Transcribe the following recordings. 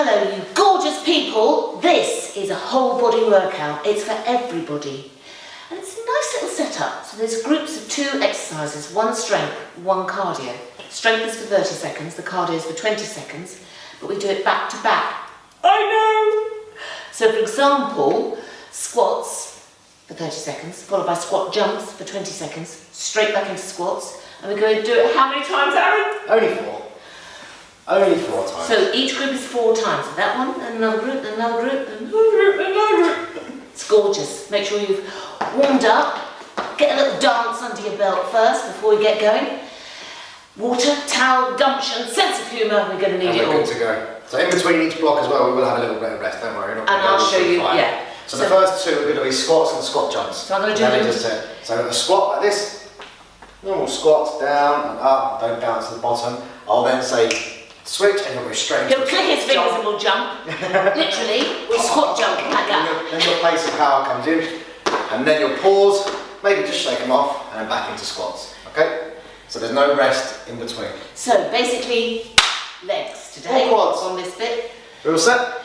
Hello you gorgeous people, this is a whole body workout. It's for everybody and it's a nice little setup. So there's groups of 2 exercises, 1 strength, 1 cardio. Strength is for 30 seconds, the cardio is for 20 seconds, but we do it back to back. I know! So for example, squats for 30 seconds, followed by squat jumps for 20 seconds, straight back into squats, and we're going to do it how many times, Aaron? Only 4. Only 4 times. So each group is 4 times. So that one, another group, another group, another group, another group. It's gorgeous. Make sure you've warmed up. Get a little dance under your belt first before we get going. Water, towel, gumption, sense of humour. We're going to need it all. We're good to go. So in between each block as well, we will have a little bit of rest. Don't worry. And I'll show you. Yeah. So the first 2 are going to be squats and squat jumps. So I'm going to do them. So a squat like this. Normal squats down and up. Don't bounce to the bottom. I'll then say switch and you'll go straight into He'll click his fingers and we'll jump. Literally, we'll squat jump like that. Then your pace of power comes in, and then you'll pause, maybe just shake them off, and then back into squats. Okay? So there's no rest in between. So basically, legs today on this bit. We're all set?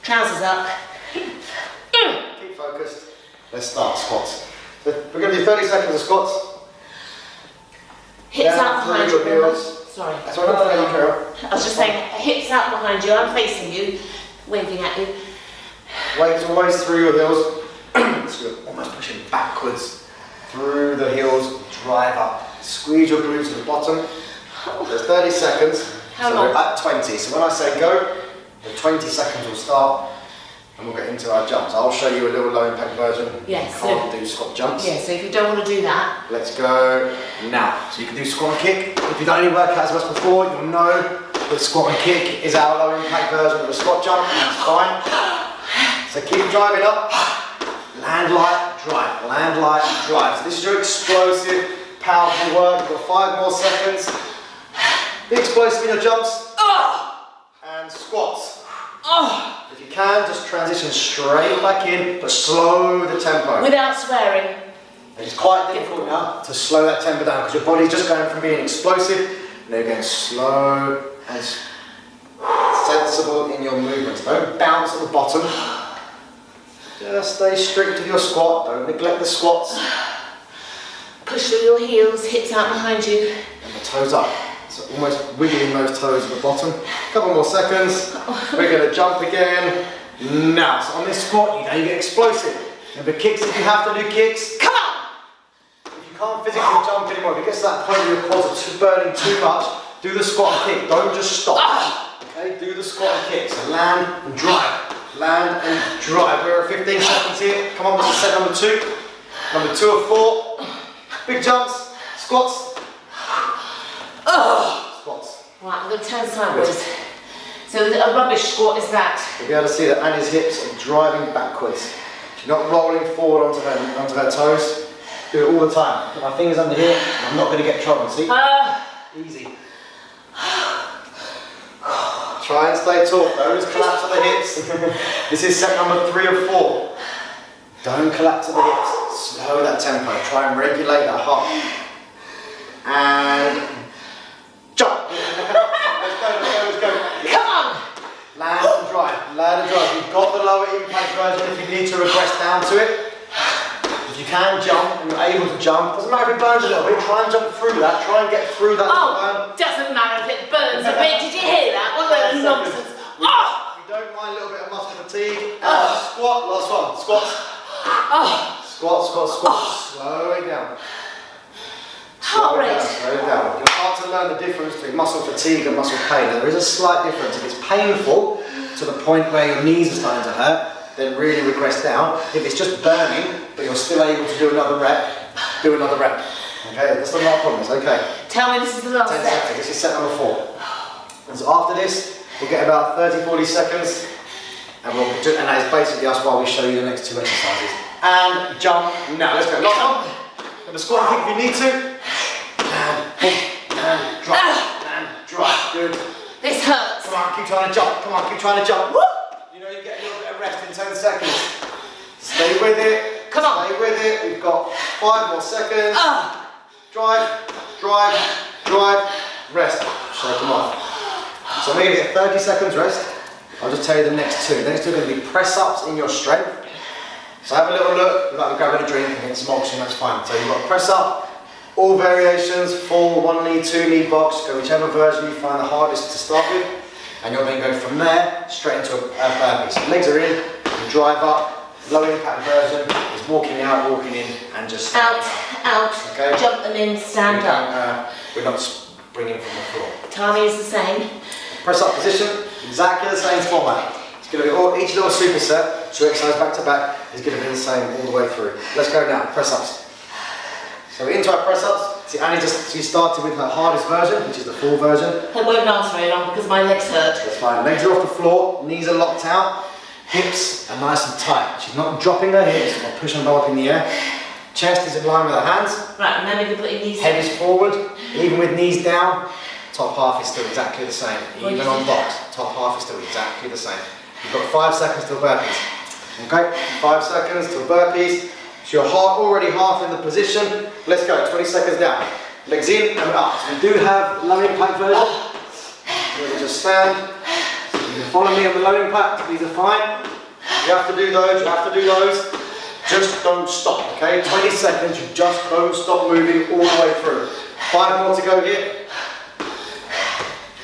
Trousers up. Keep focused. Let's start squats. So we're going to do 30 seconds of squats. Hips out behind you, remember? Sorry. That's what I'm going to carry. I was just saying, hips out behind you, I'm facing you, waving at you. Weight always through your heels. So you're almost pushing backwards through the heels, drive up. Squeeze your glutes to the bottom. There's 30 seconds. How long? We're at 20. So when I say go, the 20 seconds will start and we'll get into our jumps. I'll show you a little low impact version. Yes. You can't do squat jumps. Yeah, so if you don't want to do that. Let's go now. So you can do squat and kick. If you've done any workouts with us before, you'll know that squat and kick is our low impact version of a squat jump. That's fine. So keep driving up. Land light, drive. Land light, drive. So this is your explosive, powerful work. You've got 5 more seconds. Be explosive in your jumps. And squats. If you can, just transition straight back in, but slow the tempo. Without swearing. It's quite difficult now to slow that tempo down because your body's just going from being explosive, now you're going slow and sensible in your movements. Don't bounce at the bottom. Just stay strict to your squat. Don't neglect the squats. Push through your heels, hips out behind you. And the toes up. So almost wiggling those toes at the bottom. Couple more seconds. We're going to jump again. Now, so on this squat, you get explosive. Remember kicks if you have to do kicks. Come on! If you can't physically jump anymore, if it gets to that point where your quads are burning too much, do the squat and kick. Don't just stop. Okay, do the squat and kick. So land and drive. Land and drive. We're at 15 seconds here. Come on, this is set number 2. Number 2 of 4. Big jumps. Squats. Squats. Right, I'm going to turn sideways. So a rubbish squat is that. You'll be able to see that Annie's hips are driving backwards. She's not rolling forward onto her toes. Do it all the time. Put my fingers under here, and I'm not going to get trouble. See? Easy. Try and stay taut. Don't just collapse at the hips. This is set number 3 of 4. Don't collapse at the hips. Slow that tempo. Try and regulate that heart. And jump. Let's go. Come on! Land and drive. Land and drive. You've got the lower impact version if you need to regress down to it. If you can jump and you're able to jump, doesn't matter if it burns a little bit, try and jump through that. Try and get through that. Doesn't matter if it burns a bit. Did you hear that? What a load of nonsense. We don't mind a little bit of muscle fatigue. Squat, last one. Squats. Squat. Slow it down. Heart rate. Slow it down. You'll start to learn the difference between muscle fatigue and muscle pain. Now, there is a slight difference. If it's painful to the point where your knees are starting to hurt, then really regress down. If it's just burning, but you're still able to do another rep, do another rep. Okay, that's not a problem, it's okay. Tell me this is the last 10 set. seconds, this is set number 4. And so after this, we'll get about 30-40 seconds, and that is basically us while we show you the next 2 exercises. And jump, now let's go. Last one. And the squat and kick if you need to. And drive, good. This hurts. Come on, keep trying to jump. Woo! You know you get a little bit of rest in 10 seconds. Stay with it. Come on. Stay with it. We've got 5 more seconds. Drive. Rest. Shake them off. So I'm going to get 30 seconds rest. I'll just tell you the next two. The next two are going to be press ups in your strength. So have a little look, like grabbing a drink and get some oxygen, that's fine. So you've got press up, all variations, full 1 knee, 2 knee box, go whichever version you find the hardest to start with. And you'll then go from there straight into a burpee. So legs are in, you drive up, low impact version is walking out, walking in, and just out, okay? jump them in, stand up. We're not springing from the floor. Timing is the same. Press up position, exactly the same format. It's going to be all, each little superset, so exercise back to back, is going to be the same all the way through. Let's go now, press ups. So we're into our press ups. See, Annie she started with her hardest version, which is the full version. It won't last very long because my legs hurt. That's fine. Legs are off the floor, knees are locked out, hips are nice and tight. She's not dropping her hips or pushing them up in the air. Chest is in line with her hands. Right, and then we can put your knees Head is forward, even with knees down. Top half is still exactly the same. Even on box, top half is still exactly the same. You've got 5 seconds till burpees. Okay, 5 seconds till burpees. So you're already half in the position. Let's go, 20 seconds down. Legs in and up. So we do have low impact version. We'll just stand. So you can follow me on the low impact, these are fine. You have to do those, you have to do those. Just don't stop, okay? 20 seconds, you just don't stop moving all the way through. 5 more to go here.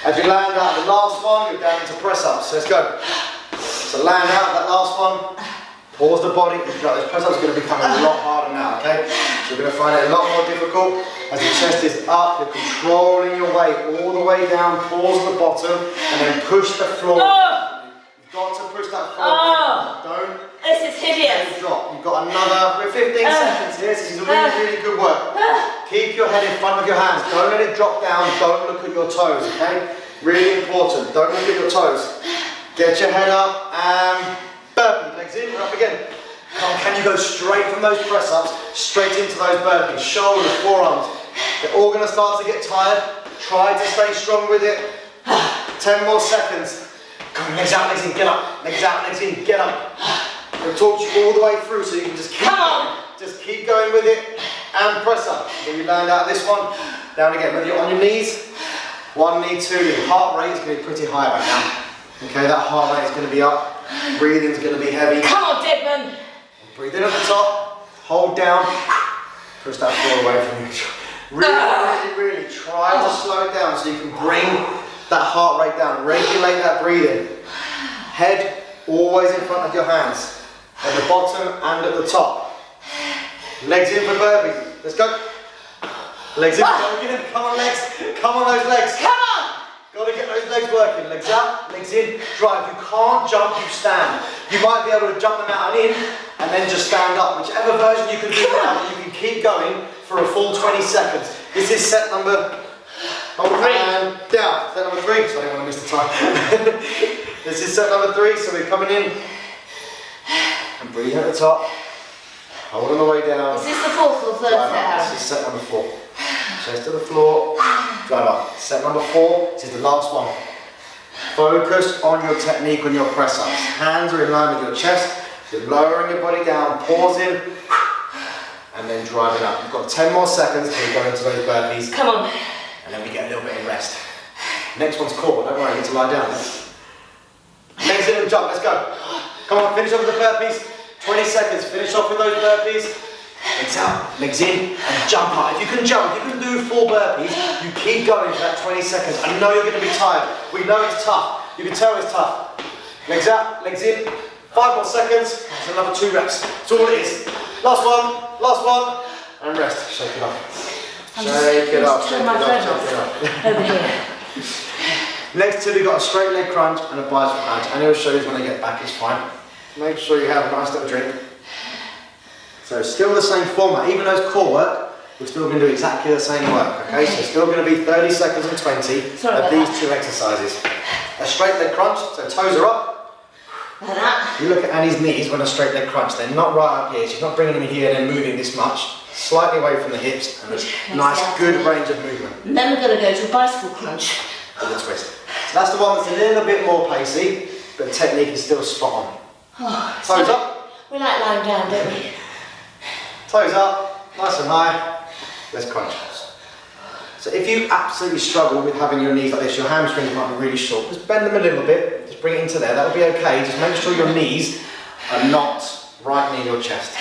As you land out the last one, you're down into press ups. So let's go. So land out that last one. Pause the body. Those press ups are going to become a lot harder now, okay? So you're going to find it a lot more difficult. As the chest is up, you're controlling your weight all the way down. Pause at the bottom and then push the floor. You've got to push that floor. Don't. This is hideous. Drop. You've got another 15 seconds here. This is really, really good work. Keep your head in front of your hands. Don't let it drop down. Don't look at your toes, okay? Really important. Don't look at your toes. Get your head up and burpee. Legs in, we're up again. Can you go straight from those press ups, straight into those burpees? Shoulders, forearms. They're all going to start to get tired. Try to stay strong with it. 10 more seconds. Come on, legs out, legs in, get up. Legs out, legs in, get up. I'll talk you all the way through so you can just keep going. Just keep going with it and press up. When you land out of this one, down again. Whether you're on your knees, 1 knee, 2 knee. Heart rate is going to be pretty high right now. Okay, that heart rate is going to be up. Breathing is going to be heavy. Come on, Deadman. Breathe in at the top, hold down, push that floor away from you. Really try to slow it down so you can bring that heart rate down. Regulate that breathing. Head always in front of your hands, at the bottom and at the top. Legs in for burpees. Let's go. Legs in. Go again. Come on, legs. Come on, those legs. Come on. Got to get those legs working. Legs out, legs in, drive. You can't jump, you stand. You might be able to jump them out and in, and then just stand up. Whichever version you can do now, you can keep going for a full 20 seconds. This is set number 3. And down. Set number 3, so I don't want to miss the time. This is set number 3, so we're coming in. And breathing at the top. Hold on the way down. Is this the 4th or 3rd set? This is set number 4. Chest to the floor, drive up. Set number 4, this is the last one. Focus on your technique on your press ups. Hands are in line with your chest. You're lowering your body down, pausing, and then driving up. You've got 10 more seconds till you go into those burpees. Come on. And then we get a little bit of rest. Next one's core, don't worry, you get to lie down. Legs in and jump, let's go. Come on, finish off with the burpees. 20 seconds, finish off with those burpees. Legs out, legs in, and jump up. If you can jump, if you can do 4 burpees, you keep going for that 20 seconds. I know you're going to be tired. We know it's tough. You can tell it's tough. Legs out, legs in. 5 more seconds. That's another 2 reps. That's all it is. Last one, and rest. Shake it off. Shake it off, shake it off. Over here. Next 2, we've got a straight leg crunch and a bicep crunch. And he'll show you when I get back, it's fine. Make sure you have a nice little drink. So still the same format, even though it's core work, we're still going to do exactly the same work, okay? So still going to be 30 seconds and 20 of these 2 exercises. A straight leg crunch, so toes are up. Like that. You look at Annie's knees when a straight leg crunch, they're not right up here, she's not bringing them in here and then moving this much. Slightly away from the hips and a nice good range of movement. And then we're going to go to a bicycle crunch. With a twist. So that's the one that's a little bit more pacey, but the technique is still spot on. Oh, Toes up. We like lying down, don't we? Toes up, nice and high. Let's crunch. So So if you absolutely struggle with having your knees like this, your hamstrings might be really short, just bend them a little bit, just bring it into there, that'll be okay. Just make sure your knees are not right near your chest.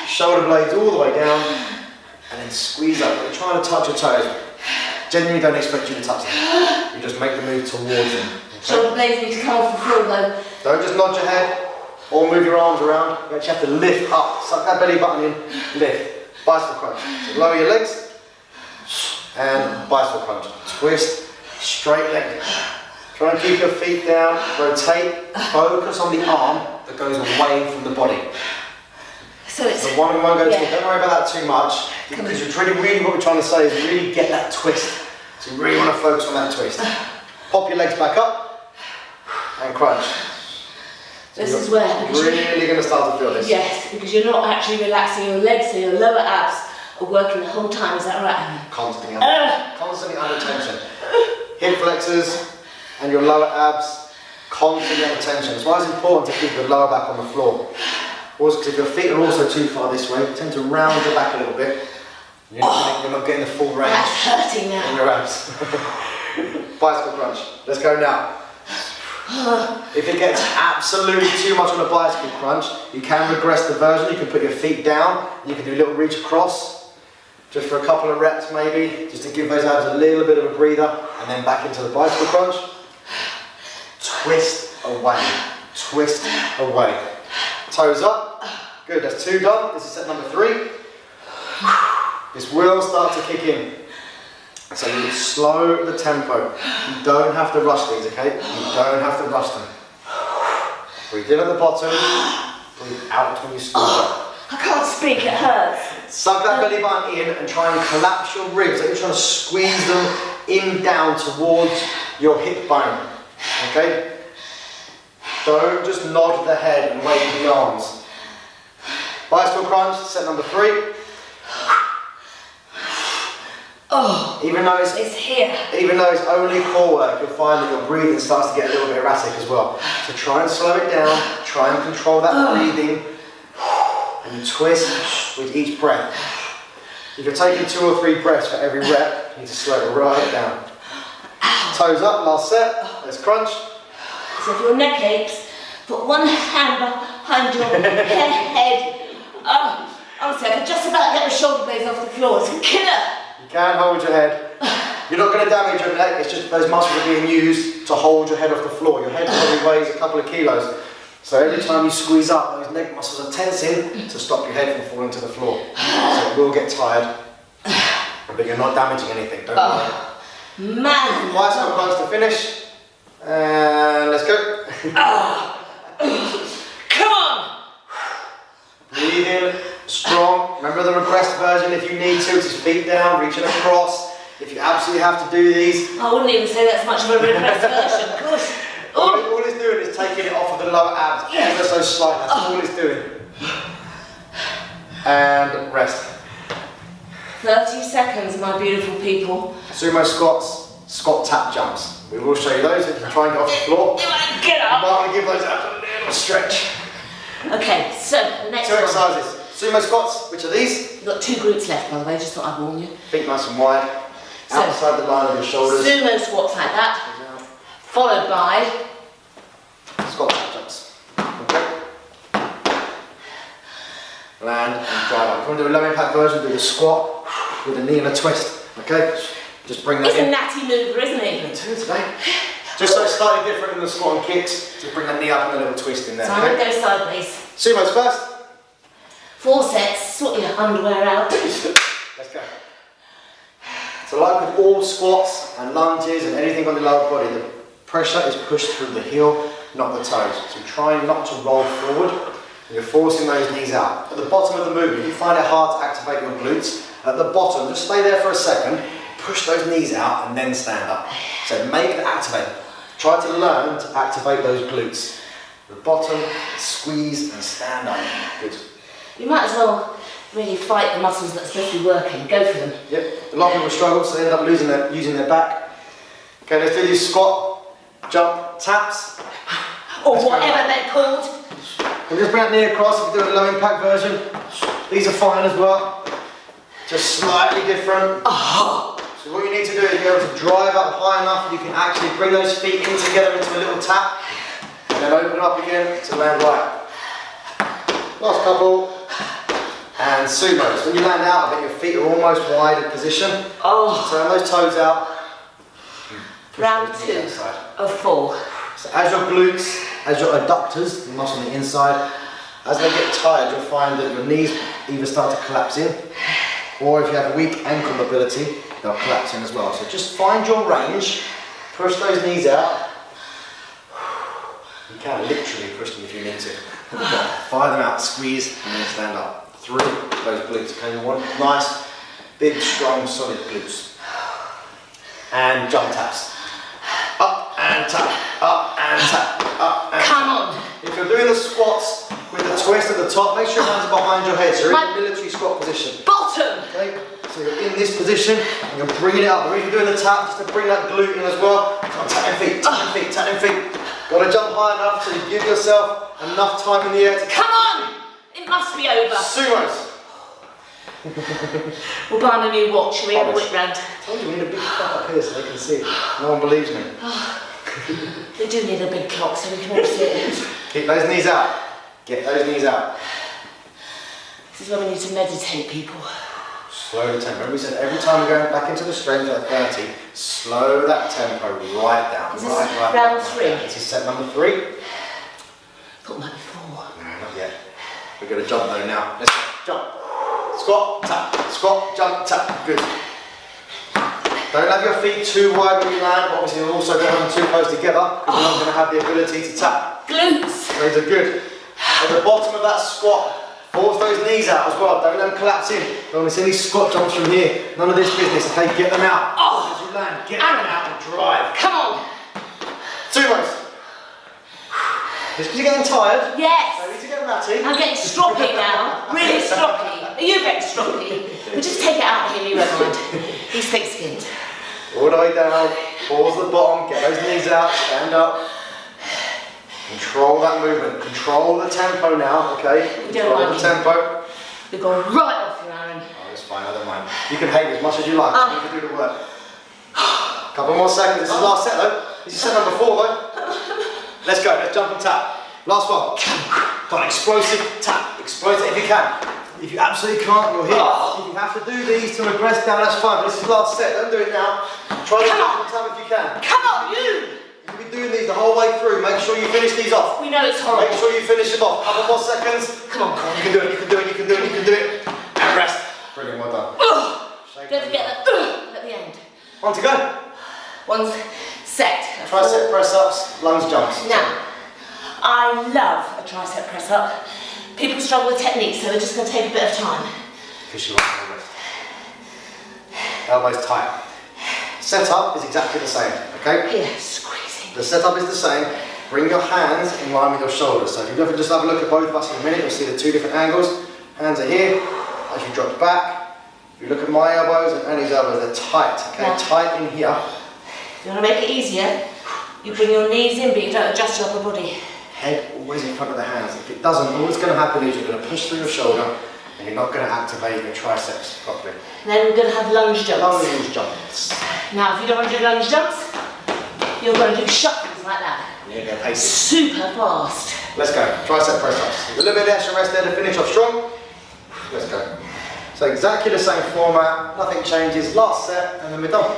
Shoulder blades all the way down, and then squeeze up. You're trying to touch your toes. Genuinely don't expect you to touch them. You just make the move towards them. Okay? Shoulder blades need to come off the floor though. Don't just nod your head or move your arms around. You actually have to lift up. Suck that belly button in, lift. Bicycle crunch. So lower your legs and bicycle crunch. Twist, straight leg. Try and keep your feet down, rotate, focus on the arm that goes away from the body. So it's one go to, don't worry about that too much, because you're really what we're trying to say is really get that twist. So you really want to focus on that twist. Pop your legs back up and crunch. So this is where you're really going to start to feel this. Yes, because you're not actually relaxing your legs, so your lower abs are working the whole time. Is that right? Constantly under tension. Hip flexors and your lower abs constantly under tension. That's why it's important to keep your lower back on the floor. Also, because if your feet are also too far this way, you tend to round your back a little bit. You're not getting the full range. That's hurting now. In your abs. Bicycle crunch. Let's go now. If it gets absolutely too much on a bicycle crunch, you can regress the version. You can put your feet down. You can do a little reach across, just for a couple of reps maybe, just to give those abs a little bit of a breather, and then back into the bicycle crunch. Twist away. Twist away. Toes up. Good, that's 2 done. This is set number 3. This will start to kick in. So you slow the tempo. You don't have to rush these, okay? You don't have to rush them. Breathe in at the bottom, breathe out when you squeeze up. I can't speak, it hurts. Suck that belly button in and try and collapse your ribs. Like you're trying to squeeze them in down towards your hip bone, okay? Don't just nod the head and wave the arms. Bicycle crunch, set number 3. Oh, even though it's here. Even though it's only core work, you'll find that your breathing starts to get a little bit erratic as well. So try and slow it down, try and control that breathing, and you twist with each breath. If you're taking 2 or 3 breaths for every rep, you need to slow it right down. Toes up, last set, let's crunch. So if your neck aches, put one hand behind your head. Oh, honestly, I could just about get the shoulder blades off the floor. It's a killer. You can hold your head. You're not going to damage your neck, it's just those muscles are being used to hold your head off the floor. Your head probably weighs a couple of kilos. So every time you squeeze up, those neck muscles are tensing to stop your head from falling to the floor. So it will get tired, but you're not damaging anything, don't worry. Man! Bicycle crunch to finish. And let's go. Come on! Breathe in, strong. Remember the regressed version if you need to, just feet down, reaching across. If you absolutely have to do these. I wouldn't even say that's much of a regressed version. Gosh. All it's doing is taking it off of the lower abs, ever so slightly. That's all it's doing. And rest. 30 seconds, my beautiful people. Sumo squats, squat tap jumps. We will show you those if you try and get off the floor. Get up. You might want to give those abs a little stretch. Okay, so the next 2 one. exercises. Sumo squats, which are these? We've got 2 groups left, by the way, just thought I'd warn you. Feet nice and wide, outside the line of your shoulders. Sumo squats like that, followed by squat tap jumps. Okay. Land and drive up. If you want to do a low impact version, do a squat with a knee and a twist. Okay? Just bring that he's in. a natty mover, isn't he? Today. Just so it's slightly different than the squat and kicks, just bring the knee up and a little twist in there. So I'm going to go sideways. Sumo's first. 4 sets, sort your underwear out. Let's go. So like with all squats and lunges and anything on the lower body, the pressure is pushed through the heel, not the toes. So try not to roll forward, and you're forcing those knees out. At the bottom of the movement, if you find it hard to activate your glutes, at the bottom, just stay there for a second, push those knees out and then stand up. So make it activate. Try to learn to activate those glutes. At the bottom, squeeze and stand up. Good. You might as well really fight the muscles that are supposed to be working. Go for them. Yep. A lot of people struggle, so they end up using their back. Okay, let's do these squat, jump, taps. Or whatever they're called. And just bring that knee across if you do a low impact version. These are fine as well. Just slightly different. So what you need to do is be able to drive up high enough you can actually bring those feet in together into a little tap and then open up again to land right. Last couple. And sumos. When you land out of it, your feet are almost wide in position. Oh. Turn those toes out. Round 2 of 4. So as your glutes, as your adductors, the muscle on the inside, as they get tired, you'll find that your knees either start to collapse in, or if you have weak ankle mobility, they'll collapse in as well. So just find your range, push those knees out. You can literally push them if you need to. Fire them out, squeeze, and then stand up. Through those glutes. Okay, you want nice, big, strong, solid glutes. And jump taps. Up and tap, up and tap, up and Come tap. on. If you're doing the squats with the twist at the top, make sure your hands are behind your head. So you're in the military squat position. Bottom. Okay, so you're in this position and you're bringing it up. The reason you're doing the tap is to bring that glute in as well. So tap them feet, tap them feet, tap them feet. Got to jump high enough so you give yourself enough time in the air to Come on. It must be over. Sumos. We'll buy a new watch. Shall we have a whip round? I told you we need a big clock up here so they can see it. No one believes me. They do need a big clock so we can all see it. Keep those knees out. Get those knees out. This is where we need to meditate, people. Slow the tempo. Remember we said every time we're going back into the strength at 30, slow that tempo right down. Is this right round down. 3? This is set number 3. Thought it might be 4. No, not yet. We're going to jump though now. Let's go. Jump. Squat, tap. Squat, jump, tap. Good. Don't have your feet too wide when you land, but obviously you'll also don't have them too close together because you're not going to have the ability to tap. Glutes. Those are good. At the bottom of that squat, force those knees out as well. Don't let them collapse in. Don't want to see any squat jumps from here. None of this business. Okay, get them out. Oh. As you land, get them out and drive. Come on. Sumos. Just because you're getting tired. Yes. Don't need to get ratty. I'm getting stroppy now. Really stroppy. Are you getting stroppy? We'll just take it out of him, you won't mind. He's thick-skinned. All the way down. Pause the bottom. Get those knees out. Stand up. Control that movement. Control the tempo now, okay? We don't Control like the tempo. We've gone right off you, Aaron. Oh, it's fine, I don't mind. You can hate as much as you like, you can do the work. Couple more seconds, this is the last set though. This is set number 4 though. Let's go, let's jump and tap. Last one. Got an explosive tap. Explosive if you can. If you absolutely can't, you're here. If you have to do these to regress down, that's fine. But this is the last set, don't do it now. Try the jump and tap if you can. Come on, you! You'll be doing these the whole way through. Make sure you finish these off. We know it's horrible. Make sure you finish them off. Couple more seconds. Come on, You can do it, you can do it, you can do it, you can do it. And rest. Brilliant, well done. Don't forget that at the end. On to go. One's set. Tricep press ups, lunge jumps. Now, I love a tricep press up. People struggle with technique, so we're just going to take a bit of time. Because you want to rest. Elbows tight. Setup is exactly the same, okay? Here, squeezing. The setup is the same. Bring your hands in line with your shoulders. So if you just have a look at both of us in a minute, you'll see the 2 different angles. Hands are here, as you drop back. If you look at my elbows and Annie's elbows, they're tight, okay? Yeah. Tight in here. If you want to make it easier, you bring your knees in, but you don't adjust your upper body. Head always in front of the hands. If it doesn't, all that's going to happen is you're going to push through your shoulder and you're not going to activate your triceps properly. And then we're going to have lunge jumps. Lunge jumps. Now, if you don't want to do lunge jumps, you're going to do shuffles like that. You're going to pace it. Super fast. Let's go. Tricep press ups. A little bit of extra rest there to finish off strong. Let's go. So exactly the same format, nothing changes. Last set, and then we're done.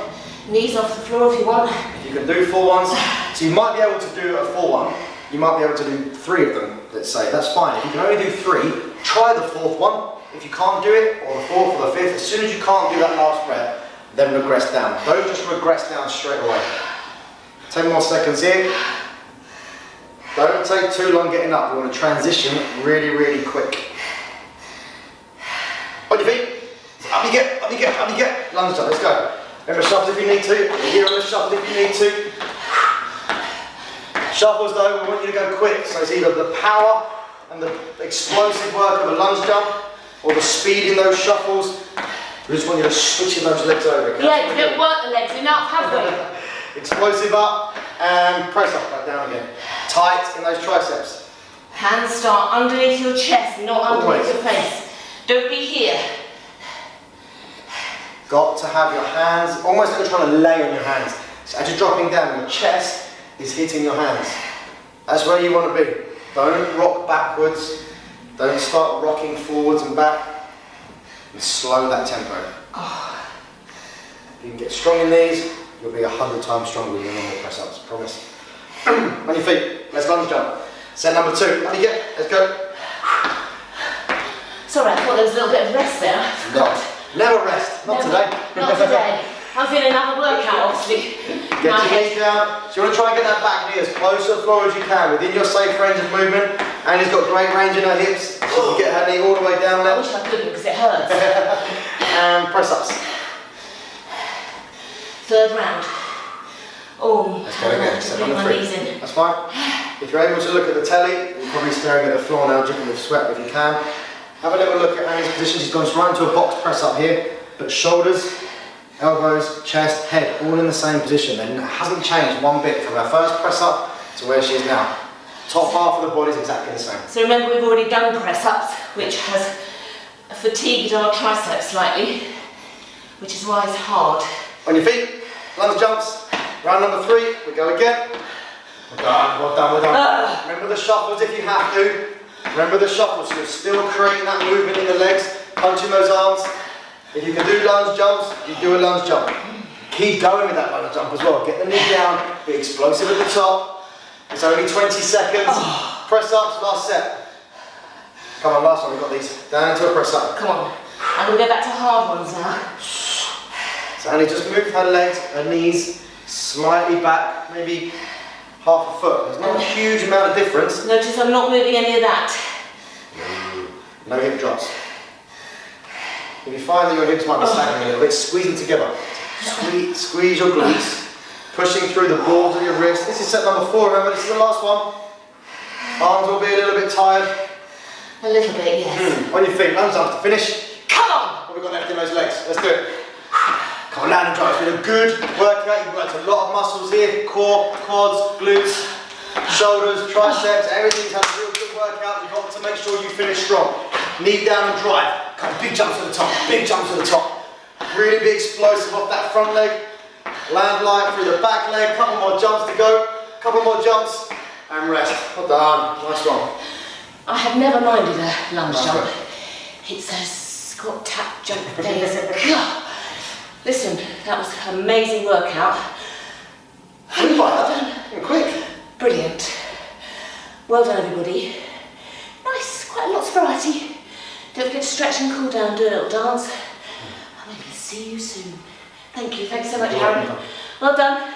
Knees off the floor if you want. You can do full ones. So you might be able to do a full one. You might be able to do 3 of them, let's say. That's fine. If you can only do 3, try the 4th one. If you can't do it, or the 4th or the 5th, as soon as you can't do that last rep, then regress down. Don't just regress down straight away. 10 more seconds here. Don't take too long getting up. You want to transition really, really quick. On your feet. Up you get, up you get, up you get. Lunge jump, let's go. Remember, shuffle if you need to. Here on the shuffle if you need to. Shuffles though, we want you to go quick. So it's either the power and the explosive work of a lunge jump, or the speed in those shuffles. We just want you to switch those legs over. Okay? Yeah, you don't work the legs enough, have we? Explosive up and press up, back down again. Tight in those triceps. Hands start underneath your chest, not underneath your face. Don't be here. got to have your hands, almost like you're trying to lay on your hands. So as you're dropping down, your chest is hitting your hands. That's where you want to be. Don't rock backwards. Don't start rocking forwards and back. And slow that tempo. Oh. If you can get strong in these, you'll be 100 times stronger with your normal press-ups, promise. On your feet, let's lunge jump. Set number 2, up you get, let's go. Sorry, I thought there was a little bit of rest there. I forgot. Never rest, not today. Not today. I'm feeling another workout, obviously. Get your knees down. So you want to try and get that back knee as close to the floor as you can, within your safe range of movement. Annie's got great range in her hips. She can get her knee all the way down there. I wish I could because it hurts. And press-ups. Third round. Oh, let's go again. Set bring number my 3. knees in. That's fine. If you're able to look at the telly, you're probably staring at the floor now, dripping with sweat if you can. Have a little look at Annie's position. She's gone right into a box press up here, but shoulders, elbows, chest, head, all in the same position. And it hasn't changed one bit from her first press up to where she is now. Top half of the body is exactly the same. So remember, we've already done press ups, which has fatigued our triceps slightly, which is why it's hard. On your feet, lunge jumps. Round number 3, we go again. Well done, well done, well done. Remember the shuffles if you have to. Remember the shuffles, so you're still creating that movement in the legs, punching those arms. If you can do lunge jumps, you do a lunge jump. Keep going with that lunge jump as well. Get the knee down, be explosive at the top. It's only 20 seconds. Press ups, last set. Come on, last one, we've got these. Down into a press up. Come on. I'm going to go back to hard ones now. So Annie just moved her legs, her knees slightly back, maybe half a foot. There's not a huge amount of difference. Notice I'm not moving any of that. No hip drops. If you find that your hips might be sagging a little bit, squeeze them together. Squeeze your glutes, pushing through the balls of your wrists. This is set number 4, remember, this is the last one. Arms will be a little bit tired. A little bit, yes. On your feet, lunge up to finish. Come on! What have we got left in those legs? Let's do it. Come on, land and drive. It's been a good workout. You've worked a lot of muscles here. Core, quads, glutes, shoulders, triceps. Everything's had a real good workout. You've got to make sure you finish strong. Knee down and drive. Come on, big jumps to the top. Big jumps to the top. Really be explosive off that front leg. Land light through the back leg. Couple more jumps to go. Couple more jumps. And rest. Well done. Nice one. I have never minded a lunge jump. It's a squat, tap, jump days. Listen, that was an amazing workout. Quick by that. Quick. Brilliant. Well done, everybody. Nice, quite lots of variety. Don't forget to stretch and cool down, do a little dance. I'll maybe see you soon. Thank you, thanks so much, Aaron. Well done.